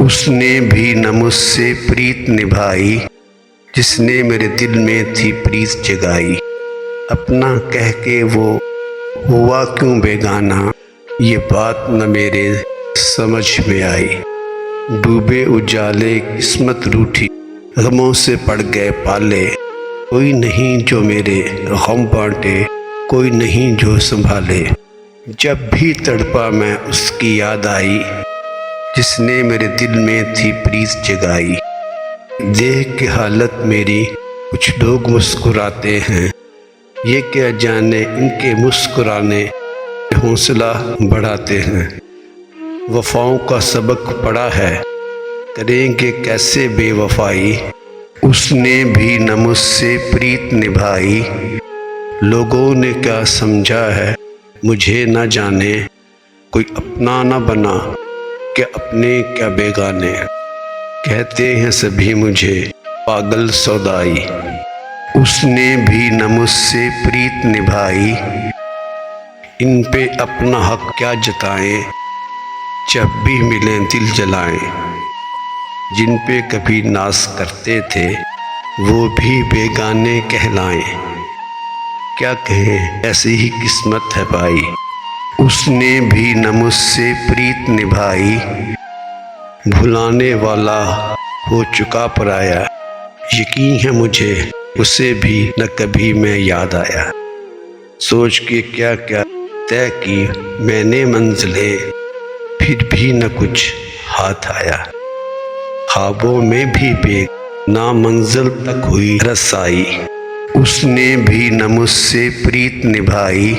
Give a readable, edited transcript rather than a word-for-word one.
उसने भी न मुझसे प्रीत निभाई, जिसने मेरे दिल में थी प्रीत जगाई। अपना कह के वो हुआ क्यों बेगाना, ये बात न मेरे समझ में आई। डूबे उजाले किस्मत रूठी, गमों से पड़ गए पाले। कोई नहीं जो मेरे गम बांटे, कोई नहीं जो संभाले। जब भी तड़पा मैं उसकी याद आई, जिसने मेरे दिल में थी प्रीत जगाई। देख के हालत मेरी कुछ लोग मुस्कुराते हैं, ये क्या जाने इनके मुस्कुराने हौसला बढ़ाते हैं। वफाओं का सबक पड़ा है, करेंगे कैसे बेवफाई। उसने भी न मुझसे प्रीत निभाई, लोगों ने क्या समझा है मुझे न जाने। कोई अपना न बना, क्या अपने क्या बेगाने। कहते हैं सभी मुझे पागल सौदाई। उसने भी न मुझसे प्रीत निभाई, इन पे अपना हक क्या जताएं। जब भी मिलें दिल जलाएं, जिन पे कभी नाज करते थे वो भी बेगाने कहलाएं। क्या कहें ऐसी ही किस्मत है भाई, उसने भी न मुझसे प्रीत निभाई। भुलाने वाला हो चुका पराया, यकीन है मुझे उसे भी न कभी मैं याद आया। सोच के क्या क्या तय की मैंने मंजिलें, फिर भी न कुछ हाथ आया। ख्वाबों में भी बेग ना मंजिल तक हुई रसाई। उसने भी न मुझसे प्रीत निभाई,